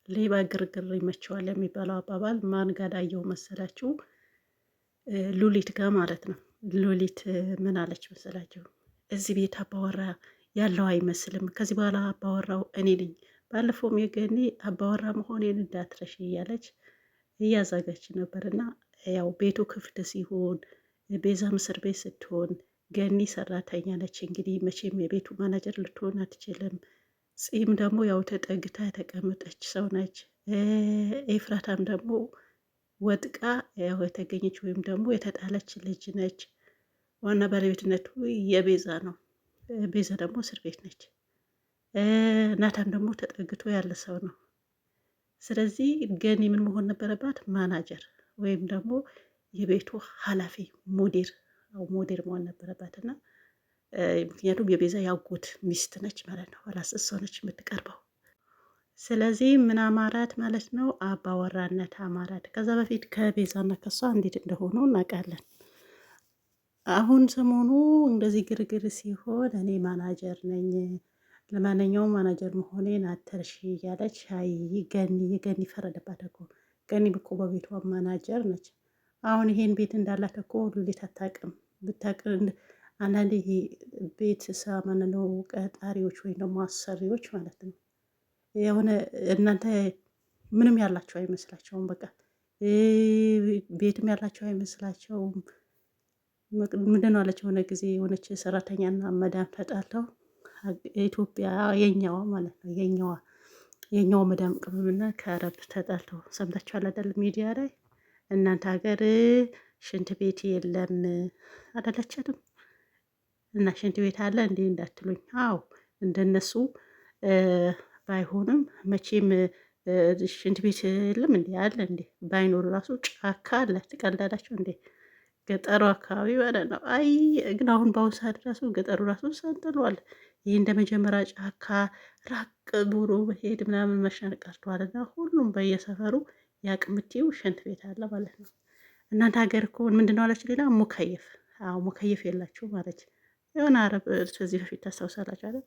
ሌባ ግርግር ይመቸዋል የሚባለው አባባል ማን ጋር ዳየው መሰላችሁ? ሉሊት ጋር ማለት ነው። ሉሊት ምን አለች መሰላችሁ? እዚህ ቤት አባወራ ያለው አይመስልም። ከዚህ በኋላ አባወራው እኔ ነኝ። ባለፈውም የገኒ አባወራ መሆኔን እንዳትረሽ እያለች እያዛገች ነበር። እና ያው ቤቱ ክፍት ሲሆን ቤዛም እስር ቤት ስትሆን ገኒ ሰራተኛ ነች። እንግዲህ መቼም የቤቱ ማናጀር ልትሆን አትችልም። ፂም ደግሞ ያው ተጠግታ የተቀመጠች ሰው ነች። ኤፍራታም ደግሞ ወጥቃ ያው የተገኘች ወይም ደግሞ የተጣለች ልጅ ነች። ዋና ባለቤትነቱ የቤዛ ነው። ቤዛ ደግሞ እስር ቤት ነች። ናታን ደግሞ ተጠግቶ ያለ ሰው ነው። ስለዚህ ገኒ ምን መሆን ነበረባት? ማናጀር ወይም ደግሞ የቤቱ ኃላፊ ሙዲር መሆን ነበረባት እና ምክንያቱም የቤዛ ያጎት ሚስት ነች ማለት ነው። ራስ እሷ ነች የምትቀርበው። ስለዚህ ምን አማራት ማለት ነው? አባወራነት አማራት። ከዛ በፊት ከቤዛና ከሷ እንዴት እንደሆኑ እናውቃለን። አሁን ሰሞኑ እንደዚህ ግርግር ሲሆን እኔ ማናጀር ነኝ፣ ለማንኛውም ማናጀር መሆኔን አትርሺ እያለች ገኒ ፈረደባት እኮ። ገኒ እኮ በቤቷ ማናጀር ነች። አሁን ይሄን ቤት እንዳላት እኮ ሉሊት አታውቅም። ብታውቅ አንዳንዴ ይሄ ቤት ሳማንነው ቀጣሪዎች ወይም ደግሞ አሰሪዎች ማለት ነው የሆነ እናንተ ምንም ያላቸው አይመስላቸውም። በቃ ቤትም ያላቸው አይመስላቸውም። ምንድን ነው አለች የሆነ ጊዜ የሆነች ሰራተኛና መዳም ተጣልተው ኢትዮጵያ የኛዋ ማለት ነው የኛው መዳም ቅመምና ከአረብ ተጣልተው ሰምታችኋል አይደል? ሚዲያ ላይ እናንተ ሀገር ሽንት ቤት የለም አደለችንም? እና ሽንት ቤት አለ እንዴ እንዳትሉኝ። አዎ እንደነሱ ባይሆንም መቼም ሽንት ቤት የለም እንዴ? አለ እንዴ? ባይኖር ራሱ ጫካ አለ። ትቀልዳላችሁ እንዴ? ገጠሩ አካባቢ ማለት ነው። አይ ግን አሁን በአሁኑ ሰዓት ራሱ ገጠሩ ራሱ ሰንጥሏል። ይህ እንደ መጀመሪያ ጫካ ራቅ ብሎ መሄድ ምናምን መሸን ቀርቷል። እና ሁሉም በየሰፈሩ ያቅምቴው ሽንት ቤት አለ ማለት ነው። እናንተ ሀገር እኮ ምንድነው አለች ሌላ ሙከየፍ። አዎ ሙከየፍ የላችሁ ማለች የሆነ አረብ ከዚህ በፊት ታስታውሳላችሁ አይደል?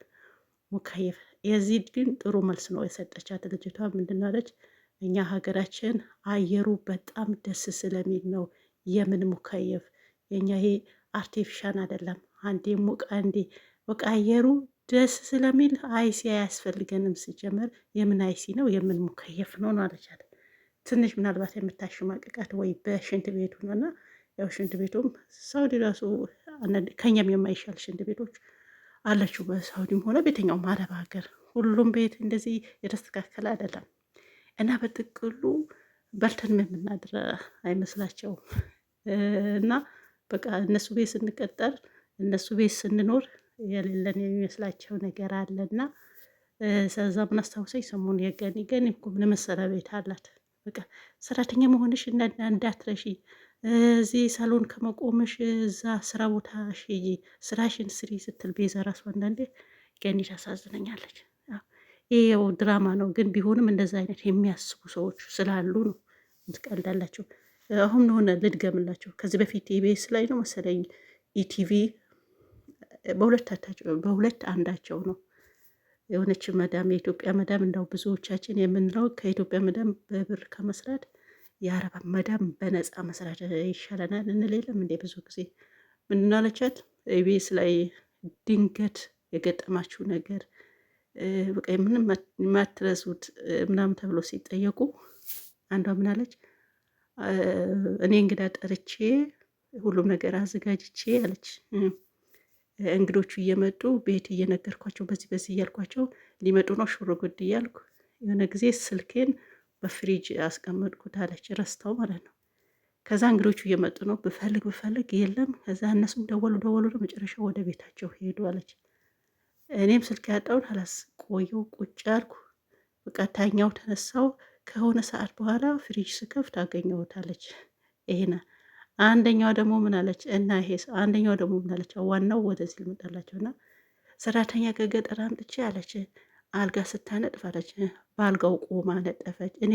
ሙከየፍ። የዚህ ግን ጥሩ መልስ ነው የሰጠቻት ልጅቷ። ምንድን አለች? እኛ ሀገራችን አየሩ በጣም ደስ ስለሚል ነው የምን ሙከየፍ። የኛ ይሄ አርቲፊሻል አይደለም። አንዴ ሙቅ አንዴ በቃ አየሩ ደስ ስለሚል አይሲ አያስፈልገንም። ሲጀመር የምን አይሲ ነው የምን ሙከየፍ ነው ነው አለቻት። ትንሽ ምናልባት የምታሽማቅቃት ወይ በሽንት ቤቱ ነው። እና ያው ሽንት ቤቱም ሳውዲ ራሱ ከኛም የማይሻል ሽንት ቤቶች አለችው። በሳውዲም ሆነ ቤተኛውም አረብ ሀገር ሁሉም ቤት እንደዚህ የተስተካከለ አይደለም። እና በጥቅሉ በልተን የምናድር አይመስላቸውም። እና በቃ እነሱ ቤት ስንቀጠር እነሱ ቤት ስንኖር የሌለን የሚመስላቸው ነገር አለና ሰዛ ምን አስታውሰኝ ሰሞኑን ገኒ እኮ ምን መሰለ ቤት አላት። በቃ ሰራተኛ መሆንሽ እንዳትረሺ፣ እዚህ ሳሎን ከመቆምሽ እዛ ስራ ቦታ ሂጂ፣ ስራሽን ስሪ ስትል ቤዛ ራሱ አንዳንዴ ገኒ ታሳዝነኛለች። ይሄው ድራማ ነው ግን ቢሆንም እንደዛ አይነት የሚያስቡ ሰዎች ስላሉ ነው። ትቀልዳላቸው። አሁን ሆነ ልድገምላቸው። ከዚህ በፊት ኢቢኤስ ላይ ነው መሰለኝ ኢቲቪ በሁለት አንዳቸው ነው የሆነች መዳም የኢትዮጵያ መዳም እንዳው ብዙዎቻችን የምንለው ከኢትዮጵያ መዳም በብር ከመስራት የአረብ መዳም በነፃ መስራት ይሻለናል እንሌለም እንዴ? ብዙ ጊዜ ምንናለቻት ኢቢኤስ ላይ ድንገት የገጠማችሁ ነገር በቃ ምንም የማትረሱት ምናምን ተብሎ ሲጠየቁ አንዷ ምናለች? እኔ እንግዳ ጠርቼ ሁሉም ነገር አዘጋጅቼ አለች። እንግዶቹ እየመጡ ቤት እየነገርኳቸው በዚህ እያልኳቸው ሊመጡ ነው ሽሮ ጉድ እያልኩ የሆነ ጊዜ ስልኬን በፍሪጅ አስቀመጥኩት አለች። ረስታው ማለት ነው። ከዛ እንግዶቹ እየመጡ ነው ብፈልግ የለም። ከዛ እነሱም ደወሉ መጨረሻ ወደ ቤታቸው ሄዱ አለች። እኔም ስልክ ያጣውን አላስ ቆየው ቁጭ አልኩ። በቃ ታኛው ተነሳው። ከሆነ ሰዓት በኋላ ፍሪጅ ስከፍት አገኘሁታለች። ይሄና አንደኛው ደግሞ ምን አለች? እና ይሄስ አንደኛው ደግሞ ምን አለች? ዋናው ወደዚህ ልመጣላቸውና ሰራተኛ ከገጠር አምጥቼ አለች አልጋ ስታነጥፍ አለች በአልጋው ቆማ ነጠፈች። እኔ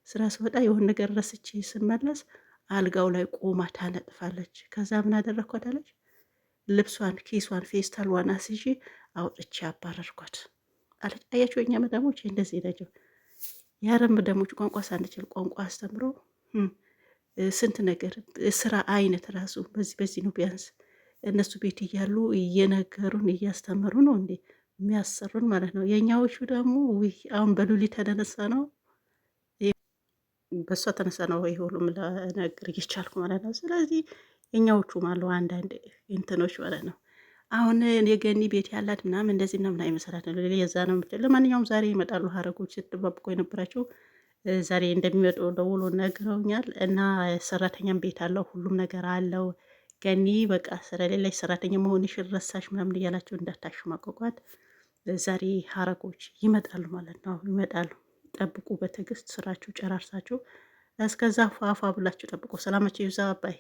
ስራ ስወጣ የሆነ ነገር ረስቼ ስመለስ አልጋው ላይ ቆማ ታነጥፋለች። ከዛ ምን አደረግኳት አለች ልብሷን፣ ኪሷን፣ ፌስታልዋን አስይዤ አውጥቼ አባረርኳት አለች። አያቸው የኛ መዳሞች እንደዚህ ናቸው። የአረብ ደግሞ ቋንቋ ሳንችል ቋንቋ አስተምሮ ስንት ነገር ስራ አይነት ራሱ በዚህ በዚህ ነው ቢያንስ እነሱ ቤት እያሉ እየነገሩን እያስተምሩ ነው እንዴ የሚያሰሩን ማለት ነው። የእኛዎቹ ደግሞ አሁን በሉሊት ተነሳ ነው በእሷ ተነሳ ነው ይሄ ሁሉም ለነገር እየቻልኩ ማለት ነው። ስለዚህ የእኛዎቹም አሉ አንዳንድ እንትኖች ማለት ነው። አሁን የገኒ ቤት ያላት ምናምን እንደዚህ ምናምን አይመሰላት ነው የዛ ነው የምትል። ለማንኛውም ዛሬ ይመጣሉ ሀረጎች ስትጠባብቆ የነበራቸው ዛሬ እንደሚመጡ ደውሎ ነግረውኛል። እና ሰራተኛም ቤት አለው ሁሉም ነገር አለው። ገኒ በቃ ስለሌለች ሰራተኛ መሆንሽን ረሳሽ ምናምን እያላቸው እንዳታሽማቀቋት ዛሬ ሀረጎች ይመጣሉ ማለት ነው። ይመጣሉ፣ ጠብቁ በትዕግስት ስራችሁ ጨራርሳችሁ። እስከዛ ፏፏ ብላችሁ ጠብቁ። ሰላማችሁ ይብዛ። ባይ